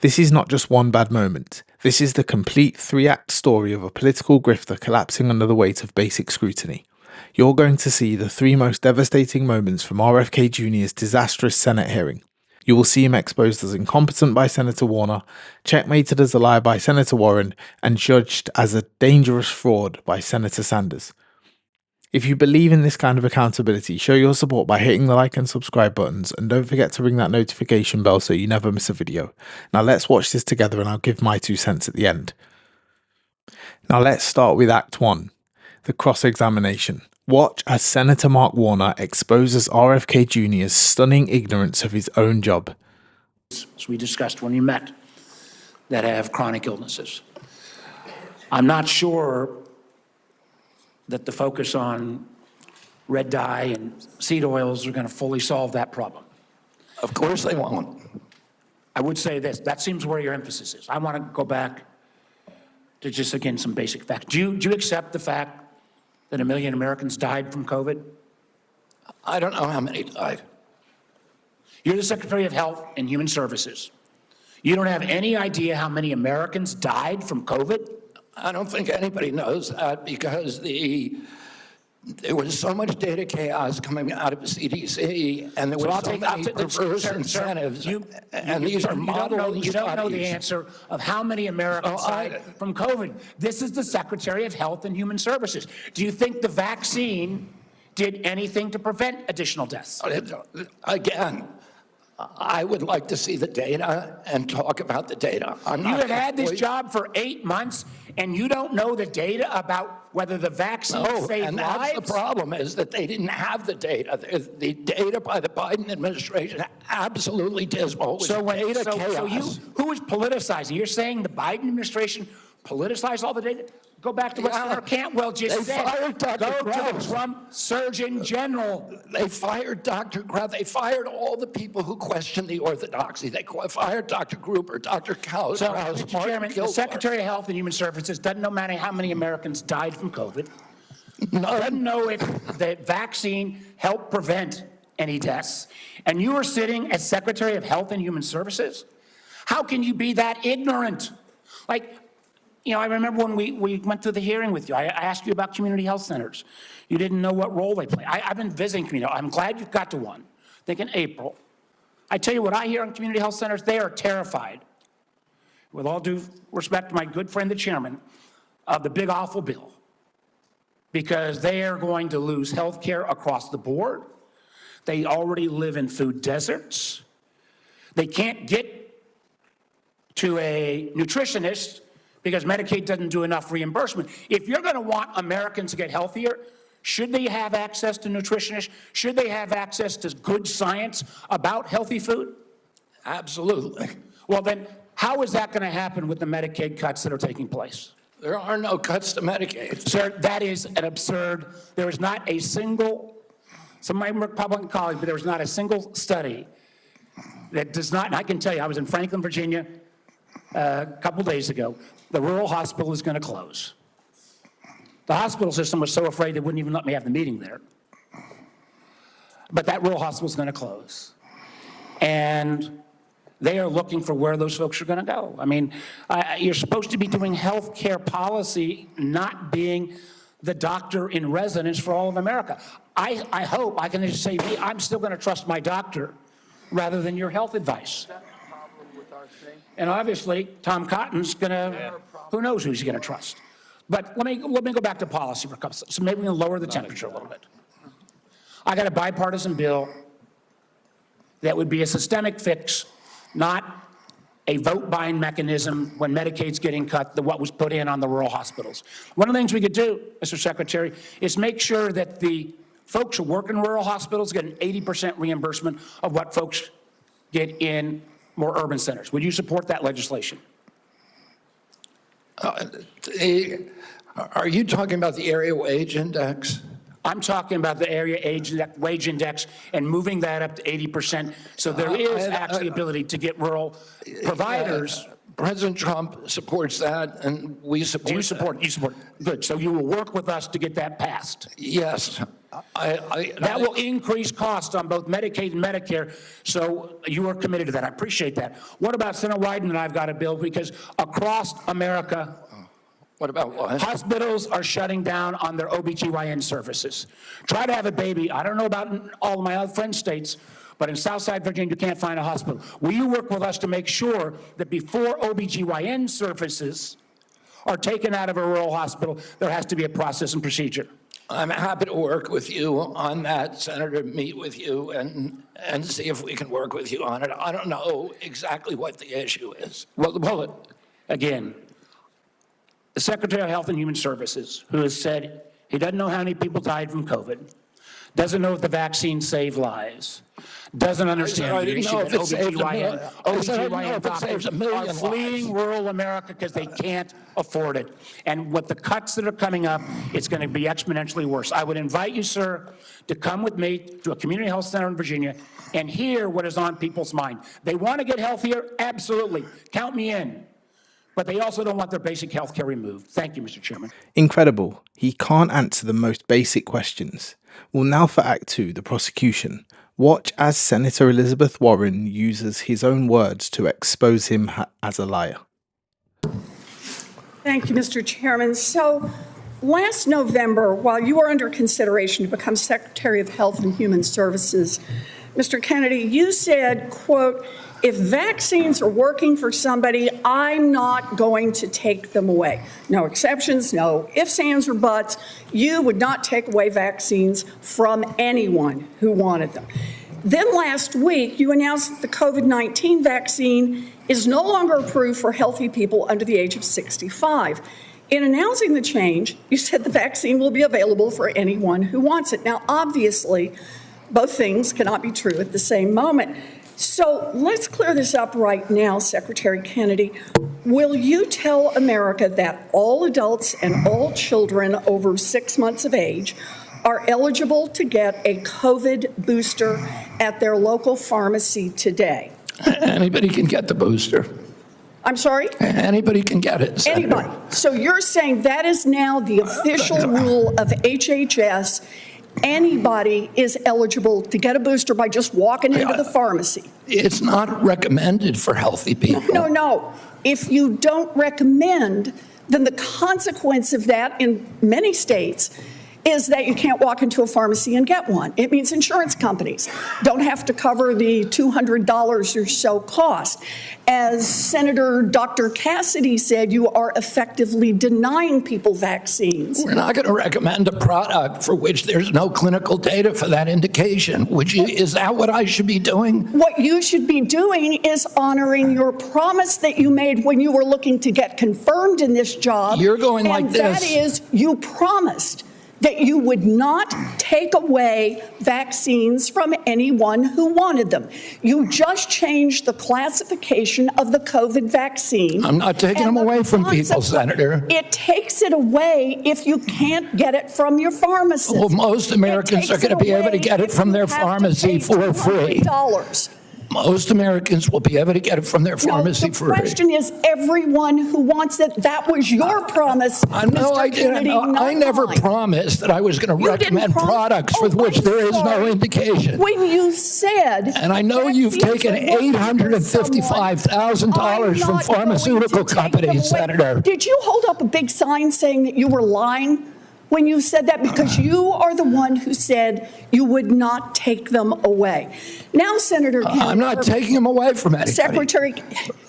This is not just one bad moment. This is the complete three-act story of a political grifter collapsing under the weight of basic scrutiny. You're going to see the three most devastating moments from RFK Jr.'s disastrous Senate hearing. You will see him exposed as incompetent by Senator Warner, checkmated as a liar by Senator Warren, and judged as a dangerous fraud by Senator Sanders. If you believe in this kind of accountability, show your support by hitting the like and subscribe buttons, and don't forget to ring that notification bell so you never miss a video. Now let's watch this together and I'll give my 2 cents at the end. Now let's start with Act 1, the cross-examination. Watch as Senator Mark Warner exposes RFK Jr.'s stunning ignorance of his own job. As we discussed when we met, that have chronic illnesses. I'm not sure that the focus on red dye and seed oils are going to fully solve that problem. Of course they won't. I would say this, that seems where your emphasis is. I want to go back to just, again, some basic facts. Do you accept the fact that 1 million Americans died from COVID? I don't know how many died. You're the Secretary of Health and Human Services. You don't have any idea how many Americans died from COVID? I don't think anybody knows that because there was so much data chaos coming out of the CDC, and there were so many perverse incentives. And these are model You don't know the answer of how many Americans died from COVID. This is the Secretary of Health and Human Services. Do you think the vaccine did anything to prevent additional deaths? Again, I would like to see the data and talk about the data. You have had this job for 8 months, and you don't know the data about whether the vaccine saved lives? And that's the problem, is that they didn't have the data. The data by the Biden administration, absolutely dismal. So who is politicizing? You're saying the Biden administration politicized all the data? Go back to what Senator Cantwell just said. Fired Dr. Go to the Trump Surgeon General. They fired Dr. Krauss. They fired all the people who questioned the orthodoxy. They fired Dr. Gruber, Dr. Krauss. So, Mr. Chairman, the Secretary of Health and Human Services doesn't know how many Americans died from COVID. Doesn't know if the vaccine helped prevent any deaths. And you are sitting as Secretary of Health and Human Services? How can you be that ignorant? I remember when we went through the hearing with you, I asked you about community health centers. You didn't know what role they play. I've been visiting community. I'm glad you got to one, I think in April. I tell you what I hear on community health centers, they are terrified, with all due respect to my good friend, the chairman, of the big awful bill, because they are going to lose health care across the board. They already live in food deserts. They can't get to a nutritionist because Medicaid doesn't do enough reimbursement. If you're going to want Americans to get healthier, should they have access to nutritionists? Should they have access to good science about healthy food? Absolutely. Well, then, how is that going to happen with the Medicaid cuts that are taking place? There are no cuts to Medicaid. Sir, that is an absurd. There is not a single, some of my Republican colleagues, but there is not a single study that does not, and I can tell you, I was in Franklin, Virginia a couple days ago. The rural hospital is going to close. The hospital system was so afraid they wouldn't even let me have the meeting there. But that rural hospital is going to close. And they are looking for where those folks are going to go. I mean, you're supposed to be doing health care policy, not being the doctor in residence for all of America. I hope I can just say, I'm still going to trust my doctor rather than your health advice. And obviously, Tom Cotton's going to, who knows who he's going to trust. But let me go back to policy for a couple, so maybe we can lower the temperature a little bit. I got a bipartisan bill that would be a systemic fix, not a vote buying mechanism when Medicaid's getting cut, what was put in on the rural hospitals. One of the things we could do, Mr. Secretary, is make sure that the folks who work in rural hospitals get an 80% reimbursement of what folks get in more urban centers. Would you support that legislation? Are you talking about the area wage index? I'm talking about the area wage index and moving that up to 80%, so there is actually ability to get rural providers. President Trump supports that, and we support. Do you support? You support. Good. So you will work with us to get that passed. Yes. That will increase costs on both Medicaid and Medicare, so you are committed to that. I appreciate that. What about Senator Wyden and I've got a bill, because across America, What about what? hospitals are shutting down on their OBGYN services. Try to have a baby. I don't know about in all of my other friend states, but in Southside Virginia, you can't find a hospital. Will you work with us to make sure that before OBGYN services are taken out of a rural hospital, there has to be a process and procedure? I'm happy to work with you on that, Senator, meet with you and see if we can work with you on it. I don't know exactly what the issue is. Well, again, the Secretary of Health and Human Services, who has said he doesn't know how many people died from COVID, doesn't know if the vaccine saved lives, doesn't understand the issue that OBGYN doctors are fleeing rural America because they can't afford it. And with the cuts that are coming up, it's going to be exponentially worse. I would invite you, sir, to come with me to a community health center in Virginia and hear what is on people's mind. They want to get healthier? Absolutely. Count me in. But they also don't want their basic health care removed. Thank you, Mr. Chairman. Incredible. He can't answer the most basic questions. Well, now for Act 2, the prosecution. Watch as Senator Elizabeth Warren uses his own words to expose him as a liar. Thank you, Mr. Chairman. So last November, while you were under consideration to become Secretary of Health and Human Services, Mr. Kennedy, you said, quote, if vaccines are working for somebody, I'm not going to take them away. No exceptions, no ifs, ands, or buts. You would not take away vaccines from anyone who wanted them. Then last week, you announced that the COVID-19 vaccine is no longer approved for healthy people under the age of 65. In announcing the change, you said the vaccine will be available for anyone who wants it. Now, obviously, both things cannot be true at the same moment. So let's clear this up right now, Secretary Kennedy. Will you tell America that all adults and all children over 6 months of age are eligible to get a COVID booster at their local pharmacy today? Anybody can get the booster. I'm sorry? Anybody can get it, Senator. Anybody. So you're saying that is now the official rule of HHS. Anybody is eligible to get a booster by just walking into the pharmacy. It's not recommended for healthy people. No. If you don't recommend, then the consequence of that in many states is that you can't walk into a pharmacy and get one. It means insurance companies don't have to cover the $200 or so cost. As Senator Dr. Cassidy said, you are effectively denying people vaccines. We're not going to recommend a product for which there's no clinical data for that indication. Is that what I should be doing? What you should be doing is honoring your promise that you made when you were looking to get confirmed in this job. You're going like this. And that is, you promised that you would not take away vaccines from anyone who wanted them. You just changed the classification of the COVID vaccine. I'm not taking them away from people, Senator. It takes it away if you can't get it from your pharmacist. Well, most Americans are going to be able to get it from their pharmacy for free. Most Americans will be able to get it from their pharmacy for free. The question is everyone who wants it. That was your promise, No, I didn't. I never promised that I was going to recommend products for which there is no indication. When you said... And I know you've taken $855,000 from pharmaceutical companies, Senator. Did you hold up a big sign saying that you were lying when you said that? Because you are the one who said you would not take them away. Now, Senator Kennedy, I'm not taking them away from anybody. Secretary,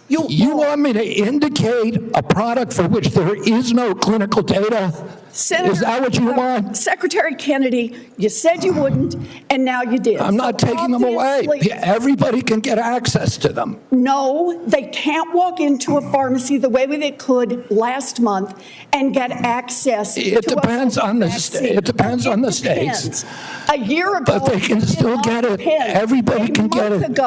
you want me to indicate a product for which there is no clinical data? Senator, is that what you want? Secretary Kennedy, you said you wouldn't, and now you did. I'm not taking them away. Everybody can get access to them. No, they can't walk into a pharmacy the way they could last month and get access. It depends on the state. It depends on the states. A year ago, but they can still get it. Everybody can get it.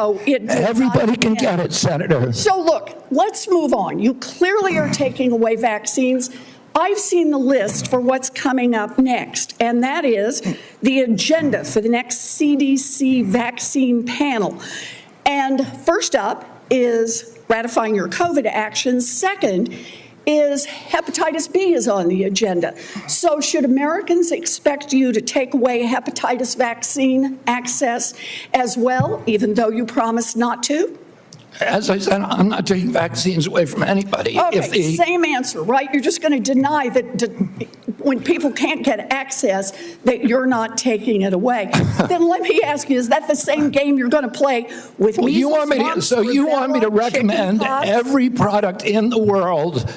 Everybody can get it, Senator. So look, let's move on. You clearly are taking away vaccines. I've seen the list for what's coming up next, and that is the agenda for the next CDC vaccine panel. And first up is ratifying your COVID actions. Second is hepatitis B is on the agenda. So should Americans expect you to take away hepatitis vaccine access as well, even though you promised not to? As I said, I'm not taking vaccines away from anybody. Okay, same answer, right? You're just going to deny that when people can't get access, that you're not taking it away. Then let me ask you, is that the same game you're going to play with measles, you want me to recommend every product in the world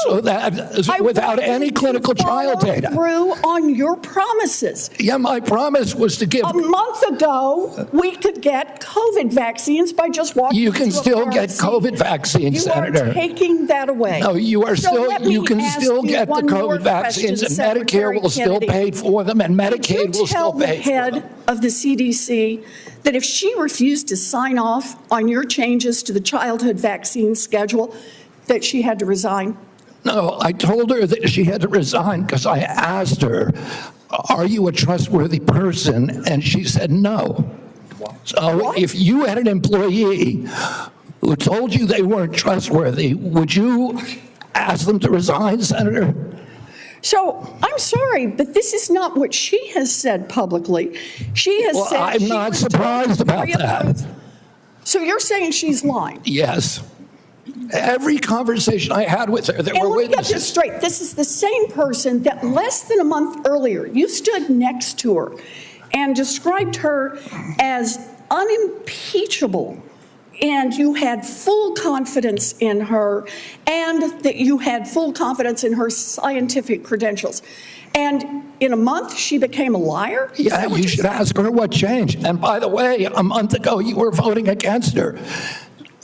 so that without any clinical trial data? Through on your promises. Yeah, my promise was to give. A month ago, we could get COVID vaccines by just walking. You can still get COVID vaccines, Senator. You are taking that away. No, you are you can still get the COVID vaccines, and Medicare will still pay for them, and Medicaid will still pay for them. Tell the head of the CDC that if she refused to sign off on your changes to the childhood vaccine schedule, that she had to resign. No, I told her that she had to resign because I asked her, are you a trustworthy person? And she said no. So if you had an employee who told you they weren't trustworthy, would you ask them to resign, Senator? So I'm sorry, but this is not what she has said publicly. She has said I'm not surprised about that. So you're saying she's lying? Yes. Every conversation I had with her, there were witnesses. And let me get this straight. This is the same person that less than a month earlier, you stood next to her and described her as unimpeachable, and you had full confidence in her, and that you had full confidence in her scientific credentials. And in a month, she became a liar? Yeah, you should ask her what changed. And by the way, a month ago, you were voting against her.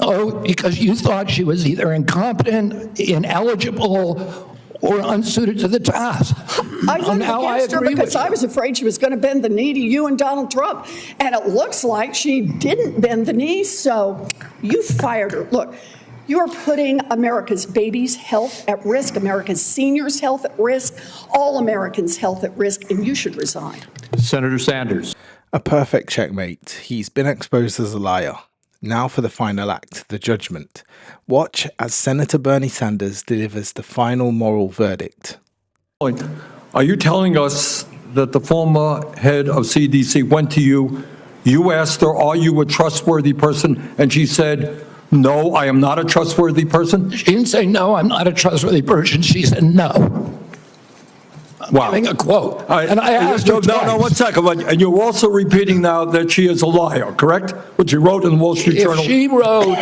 Oh, because you thought she was either incompetent, ineligible, or unsuited to the task. I voted against her because I was afraid she was going to bend the knee to you and Donald Trump. And it looks like she didn't bend the knee, so you fired her. Look, you are putting America's babies' health at risk, America's seniors' health at risk, all Americans' health at risk, and you should resign. Senator Sanders. A perfect checkmate. He's been exposed as a liar. Now for the final act, the judgment. Watch as Senator Bernie Sanders delivers the final moral verdict. Are you telling us that the former head of CDC went to you, you asked her, are you a trustworthy person? And she said, no, I am not a trustworthy person? She didn't say, no, I'm not a trustworthy person. She said, no. Wow. Giving a quote. And I asked her twice. No, 1 second. And you're also repeating now that she is a liar, correct? What you wrote in the Wall Street Journal. If she wrote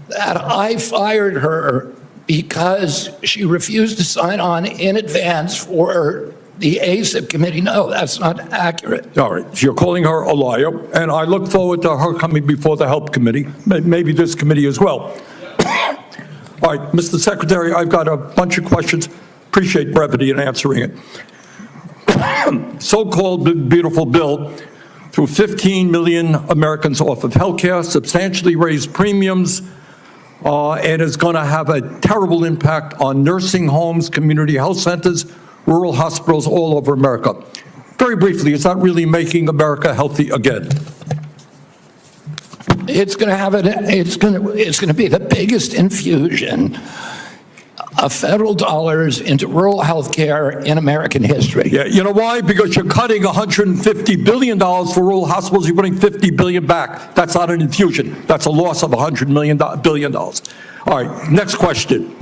that I fired her because she refused to sign on in advance for the ASIP committee, no, that's not accurate. All right. So you're calling her a liar, and I look forward to her coming before the Help Committee, maybe this committee as well. All right, Mr. Secretary, I've got a bunch of questions. Appreciate brevity in answering it. So-called beautiful bill threw 15 million Americans off of health care, substantially raised premiums, and is going to have a terrible impact on nursing homes, community health centers, rural hospitals all over America. Very briefly, is that really making America healthy again? It's going to have it's going to be the biggest infusion of federal dollars into rural health care in American history. Yeah, you know why? Because you're cutting $150 billion for rural hospitals. You're putting $50 billion back. That's not an infusion. That's a loss of $100 billion. All right, next question.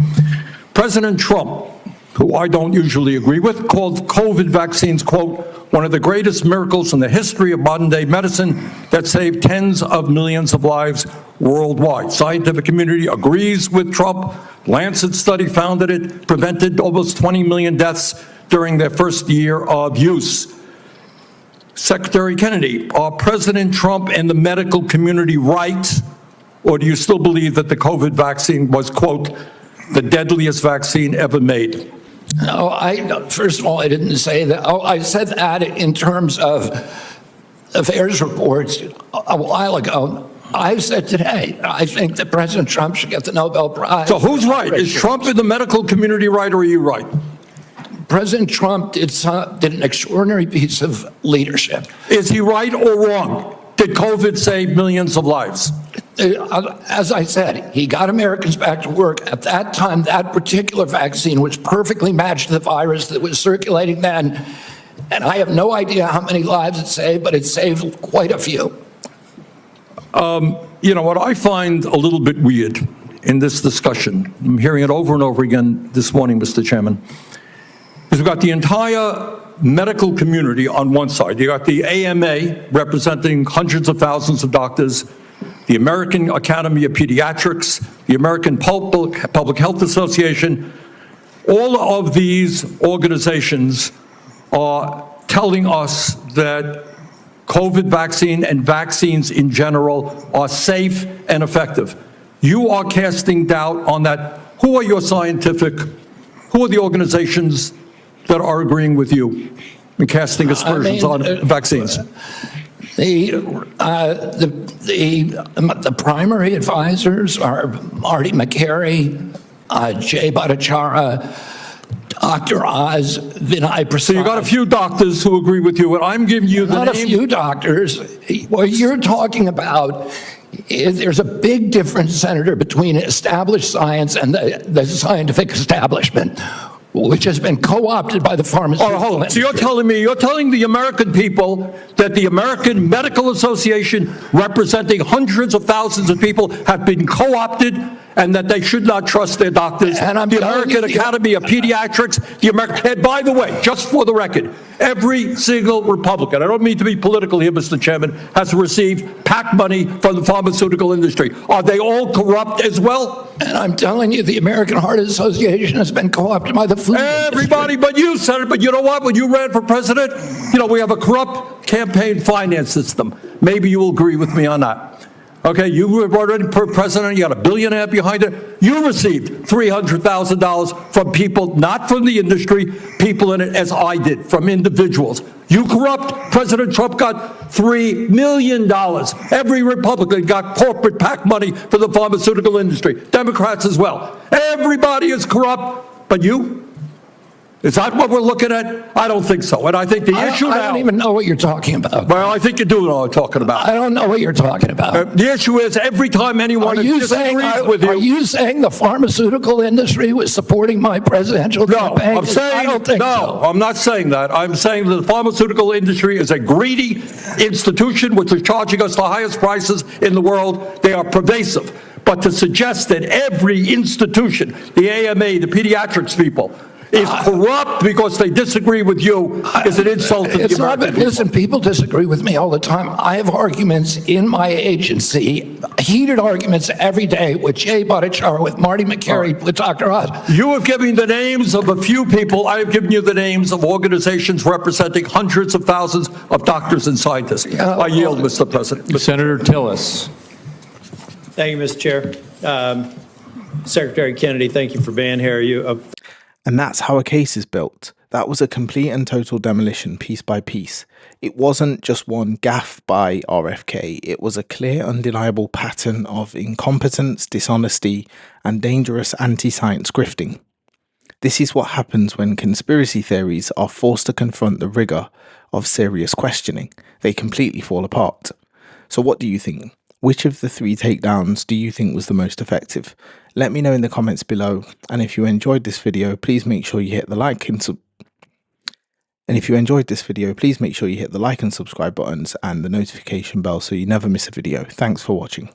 President Trump, who I don't usually agree with, called COVID vaccines, quote, one of the greatest miracles in the history of modern-day medicine that saved tens of millions of lives worldwide. Scientific community agrees with Trump. Lancet study found that it prevented almost 20 million deaths during their first year of use. Secretary Kennedy, are President Trump and the medical community right, or do you still believe that the COVID vaccine was, quote, the deadliest vaccine ever made? No, first of all, I didn't say that. Oh, I said that in terms of affairs reports a while ago. I said today, I think that President Trump should get the Nobel Prize. So who's right? Is Trump in the medical community right, or are you right? President Trump did an extraordinary piece of leadership. Is he right or wrong? Did COVID save millions of lives? As I said, he got Americans back to work. At that time, that particular vaccine was perfectly matched to the virus that was circulating then. And I have no idea how many lives it saved, but it saved quite a few. You know, what I find a little bit weird in this discussion, I'm hearing it over and over again this morning, Mr. Chairman, is we've got the entire medical community on one side. You got the AMA representing hundreds of thousands of doctors, the American Academy of Pediatrics, the American Public Health Association. All of these organizations are telling us that COVID vaccine and vaccines in general are safe and effective. You are casting doubt on that. Who are your who are the organizations that are agreeing with you and casting aspersions on vaccines? The primary advisors are Marty McCary, Jay Bhattacharya, Dr. Oz, Vinay Prasad. So you got a few doctors who agree with you, and I'm giving you the Not name. a few doctors. What you're talking about is there's a big difference, Senator, between established science and the scientific establishment, which has been co-opted by the pharmaceutical hold on. industry. So you're telling the American people that the American Medical Association, representing hundreds of thousands of people, have been co-opted and that they should not trust their doctors. And I'm the telling American you, Academy of Pediatrics, and by the way, just for the record, every single Republican, I don't mean to be political here, Mr. Chairman, has received PAC money from the pharmaceutical industry. Are they all corrupt as well? And I'm telling you, the American Heart Association has been co-opted by the food Everybody industry. but you, Senator. But you know what? When you ran for president, you know, we have a corrupt campaign finance system. Maybe you will agree with me on that. Okay, you were already president, you got $1 billion behind it. You received $300,000 from people, not from the industry, people in it, as I did, from individuals. You corrupt. President Trump got $3 million. Every Republican got corporate PAC money for the pharmaceutical industry. Democrats as well. Everybody is corrupt, but you? Is that what we're looking at? I don't think so. And I think the issue now... I don't even know what you're talking about. Well, I think you do know what I'm talking about. I don't know what you're talking about. The issue is every time anyone disagrees with you... Are you saying the pharmaceutical industry was supporting my presidential campaign? No, I'm saying... I don't think so. I'm not saying that. I'm saying that the pharmaceutical industry is a greedy institution which is charging us the highest prices in the world. They are pervasive. But to suggest that every institution, the AMA, the pediatrics people, is corrupt because they disagree with you is an insult to the American people. Listen, people disagree with me all the time. I have arguments in my agency, heated arguments every day with Jay Bhattacharya, with Marty McCary, with Dr. Oz. You have given the names of a few people. I have given you the names of organizations representing hundreds of thousands of doctors and scientists. I yield, Mr. President. Senator Tillis. Thank you, Mr. Chair. Secretary Kennedy, thank you for being here. And that's how a case is built. That was a complete and total demolition, piece by piece. It wasn't just one gaffe by RFK, it was a clear, undeniable pattern of incompetence, dishonesty, and dangerous anti-science grifting. This is what happens when conspiracy theories are forced to confront the rigour of serious questioning. They completely fall apart. So what do you think? Which of the 3 takedowns do you think was the most effective? Let me know in the comments below, and if you enjoyed this video, please make sure you hit the like and subscribe buttons and the notification bell so you never miss a video. Thanks for watching.